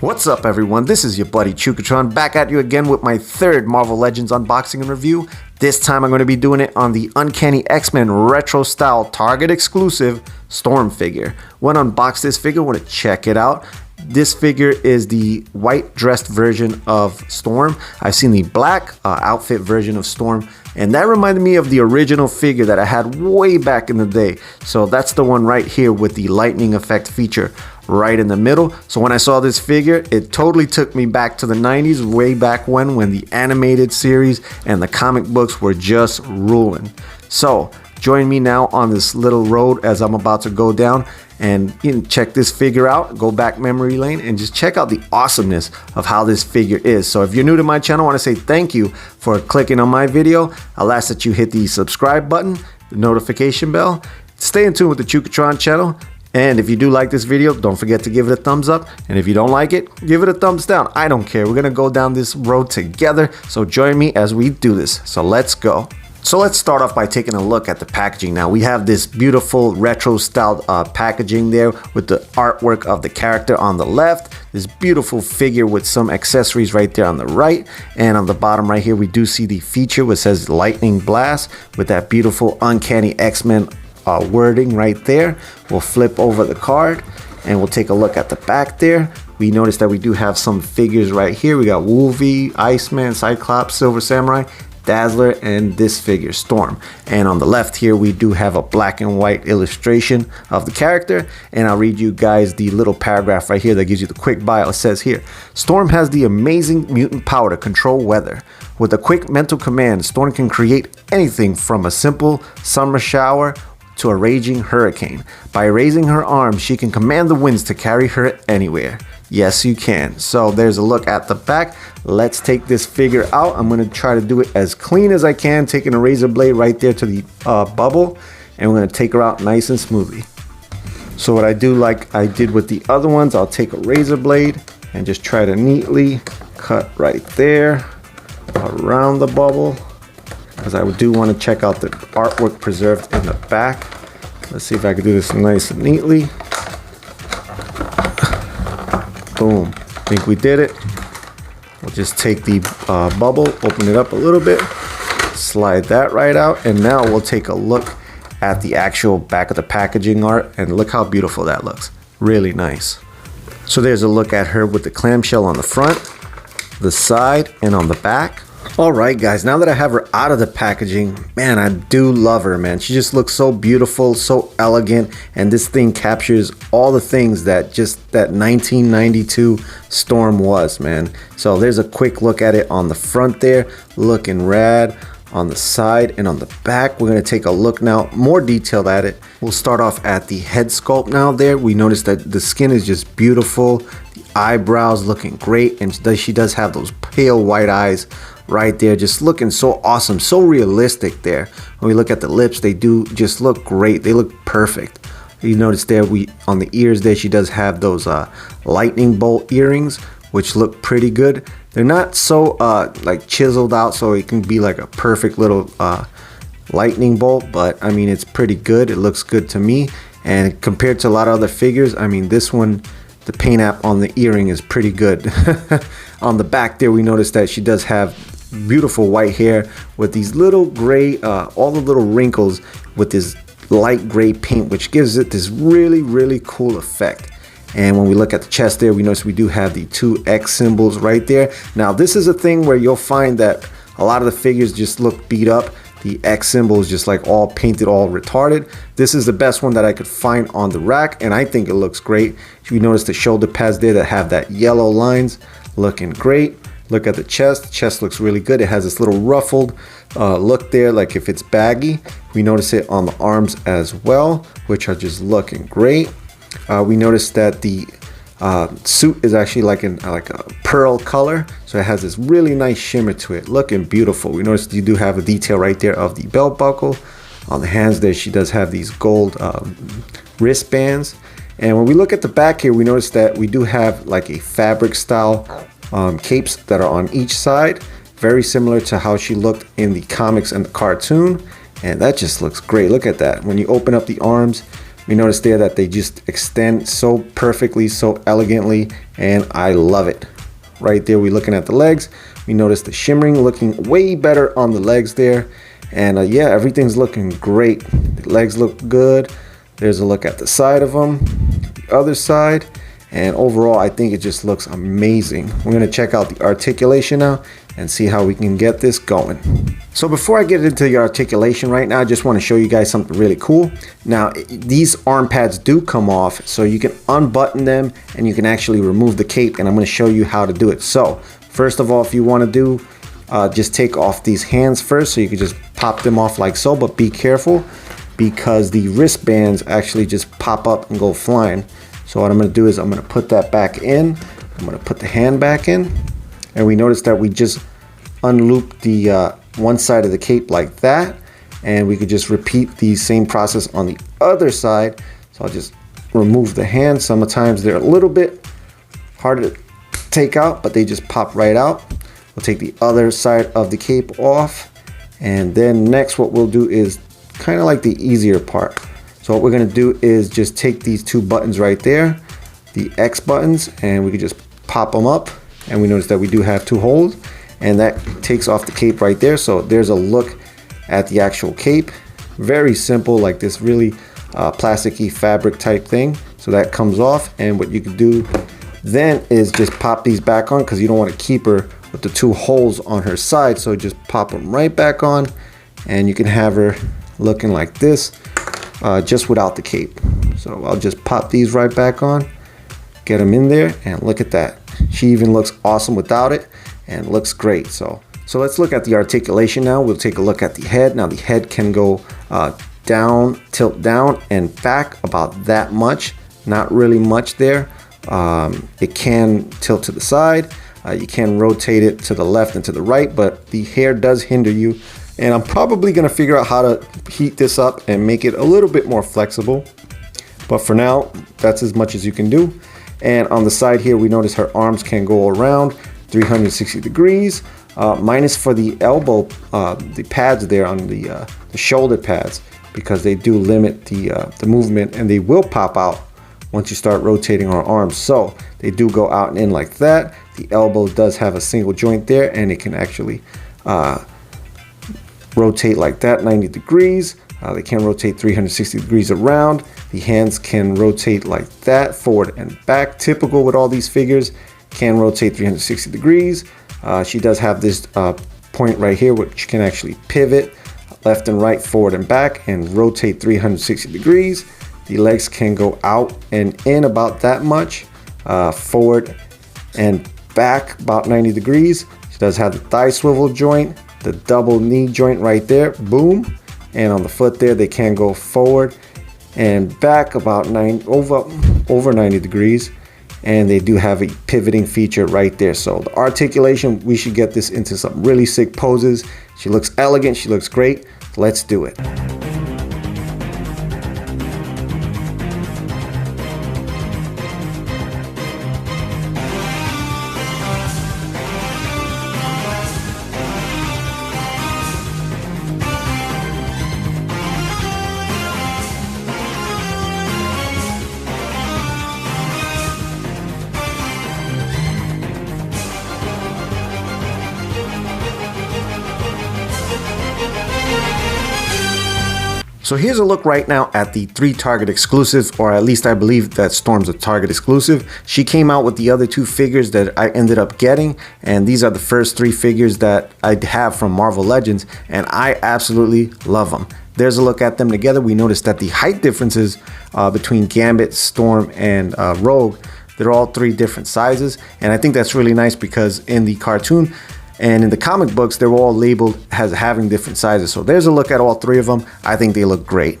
What's up everyone, this is your buddy Chukatron back at you again with my third Marvel Legends unboxing and review. This time I'm going to be doing it on the Uncanny Xmen Retro Style Target exclusive Storm figure. When I unbox this figure, I want to check it out. This figure is the white dressed version of Storm. I've seen the black outfit version of Storm, and that reminded me of the original figure that I had way back in the day. So that's the one right here with the lightning effect feature right in the middle. So when I saw this figure, it totally took me back to the 90s, way back when the animated series and the comic books were just ruling. So join me now on this little road as I'm about to go down and check this figure out, go back memory lane and just check out the awesomeness of how this figure is. So if you're new to my channel, I want to say thank you for clicking on my video. I'll ask that you hit the subscribe button, the notification bell, stay in tune with the Chukatron channel. And if you do like this video, don't forget to give it a thumbs up. And if you don't like it, give it a thumbs down. I don't care. We're going to go down this road together. So join me as we do this. So let's go. So let's start off by taking a look at the packaging. Now we have this beautiful retro style packaging there with the artwork of the character on the left. This beautiful figure with some accessories right there on the right. And on the bottom right here, we do see the feature which says Lightning Blast with that beautiful Uncanny X-Men wording right there. We'll flip over the card and we'll take a look at the back there. We notice that we do have some figures right here. We got Wolvie, Iceman, Cyclops, Silver Samurai, Dazzler, and this figure Storm. And on the left here we do have a black and white illustration of the character, and I'll read you guys the little paragraph right here that gives you the quick bio. It says here, Storm has the amazing mutant power to control weather. With a quick mental command, Storm can create anything from a simple summer shower to a raging hurricane. By raising her arms, she can command the winds to carry her anywhere. Yes, you can. So there's a look at the back. Let's take this figure out. I'm going to try to do it as clean as I can, taking a razor blade right there to the bubble, and we're going to take her out nice and smoothly. So what I do, like I did with the other ones, I'll take a razor blade and just try to neatly cut right there around the bubble, because I do want to check out the artwork preserved in the back. Let's see if I can do this nice and neatly. Boom. I think we did it. We'll just take the bubble, open it up a little bit, slide that right out, and now we'll take a look at the actual back of the packaging art, and look how beautiful that looks. Really nice. So there's a look at her with the clamshell on the front, the side, and on the back. Alright guys, now that I have her out of the packaging, man, I do love her, man. She just looks so beautiful, so elegant, and this thing captures all the things that just that 1992 Storm was, man. So there's a quick look at it on the front there, looking rad. On the side and on the back, we're going to take a look now, more detailed at it. We'll start off at the head sculpt now there. We notice that the skin is just beautiful, the eyebrows looking great, and she does have those pale white eyes right there, just looking so awesome, so realistic there. When we look at the lips, they do just look great. They look perfect. You notice there, on the ears there, she does have those lightning bolt earrings, which look pretty good. They're not so like chiseled out, so it can be like a perfect little lightning bolt, but I mean, it's pretty good. It looks good to me. And compared to a lot of other figures, I mean, this one, the paint app on the earring is pretty good. On the back there, we notice that she does have beautiful white hair with these little gray, all the little wrinkles with this light gray paint, which gives it this really cool effect. And when we look at the chest there, we notice we do have the two X symbols right there. Now this is a thing where you'll find that a lot of the figures just look beat up. The X symbol is just like all painted, all retarded. This is the best one that I could find on the rack, and I think it looks great. You notice the shoulder pads there that have that yellow lines, looking great. Look at the chest. The chest looks really good. It has this little ruffled look there, like if it's baggy. We notice it on the arms as well, which are just looking great. We noticed that the suit is actually like a pearl color, so it has this really nice shimmer to it, looking beautiful. We noticed you do have a detail right there of the belt buckle. On the hands there, she does have these gold wristbands. And when we look at the back here, we notice that we do have like a fabric style capes that are on each side, very similar to how she looked in the comics and the cartoon, and that just looks great. Look at that. When you open up the arms, We notice there that they just extend so perfectly, so elegantly, and I love it. Right there, we're looking at the legs. We notice the shimmering looking way better on the legs there. And yeah, everything's looking great. The legs look good. There's a look at the side of them, the other side. And overall, I think it just looks amazing. We're gonna check out the articulation now and see how we can get this going. So before I get into the articulation right now, I just wanna show you guys something really cool. Now, these arm pads do come off, so you can unbutton them and you can actually remove the cape, and I'm gonna show you how to do it. So, first of all, if you wanna do, just take off these hands first, so you can just pop them off like so, but be careful because the wristbands actually just pop up and go flying. So what I'm gonna do is I'm gonna put that back in. I'm gonna put the hand back in. And we notice that we just unlooped the one side of the cape like that. And we could just repeat the same process on the other side. So I'll just remove the hand. Sometimes they're a little bit harder to take out, but they just pop right out. We'll take the other side of the cape off. And then next what we'll do is kind of like the easier part. So what we're gonna do is just take these two buttons right there, the X buttons, and we can just pop them up. And we notice that we do have two holes, and that takes off the cape right there. So there's a look at the actual cape. Very simple, like this really plasticky fabric type thing. So that comes off, and what you can do then is just pop these back on, because you don't want to keep her with the two holes on her side. So just pop them right back on, and you can have her looking like this. Just without the cape. So I'll just pop these right back on, get them in there, and look at that. She even looks awesome without it and looks great. So let's look at the articulation now. We'll take a look at the head. Now the head can go down, tilt down and back about that much. Not really much there. It can tilt to the side. You can rotate it to the left and to the right, but the hair does hinder you. And I'm probably gonna figure out how to heat this up and make it a little bit more flexible. But for now, that's as much as you can do. And on the side here, we notice her arms can go around 360 degrees, minus for the elbow, the pads there on the shoulder pads, because they do limit the movement, and they will pop out once you start rotating our arms. So they do go out and in like that. The elbow does have a single joint there, and it can actually rotate like that 90 degrees. They can rotate 360 degrees around. The hands can rotate like that, forward and back. Typical with all these figures, can rotate 360 degrees. She does have this point right here which can actually pivot left and right, forward and back, and rotate 360 degrees. The legs can go out and in about that much, forward and back about 90 degrees. She does have the thigh swivel joint, the double knee joint right there, boom. And on the foot there, they can go forward and back about over 90 degrees. And they do have a pivoting feature right there. So the articulation, we should get this into some really sick poses. She looks elegant, she looks great. Let's do it. So here's a look right now at the 3 Target exclusives, or at least I believe that Storm's a Target exclusive. She came out with the other 2 figures that I ended up getting, and these are the first 3 figures that I have from Marvel Legends, and I absolutely love them. There's a look at them together. We noticed that the height differences between Gambit, Storm, and Rogue, they're all 3 different sizes, and I think that's really nice because in the cartoon and in the comic books, they're all labeled as having different sizes. So there's a look at all 3 of them. I think they look great.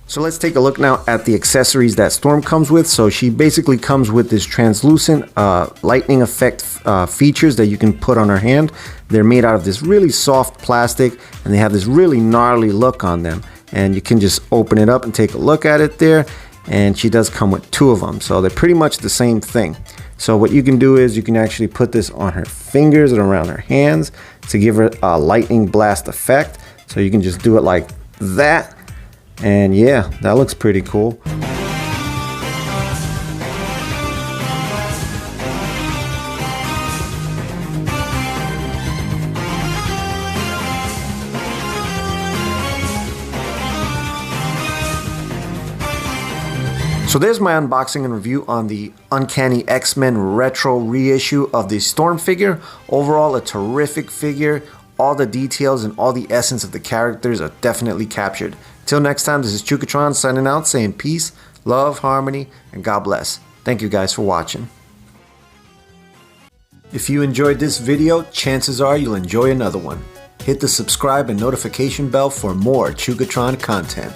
So let's take a look now at the accessories that Storm comes with. So she basically comes with this translucent lightning effect features that you can put on her hand. They're made out of this really soft plastic, and they have this really gnarly look on them. And you can just open it up and take a look at it there. And she does come with 2 of them. So they're pretty much the same thing. So what you can do is you can actually put this on her fingers and around her hands to give her a lightning blast effect. So you can just do it like that. And yeah, that looks pretty cool. So there's my unboxing and review on the Uncanny X-Men Retro reissue of the Storm figure. Overall, a terrific figure. All the details and all the essence of the characters are definitely captured. Till next time, this is Chukatron signing out, saying peace, love, harmony, and God bless. Thank you guys for watching. If you enjoyed this video, chances are you'll enjoy another one. Hit the subscribe and notification bell for more Chukatron content.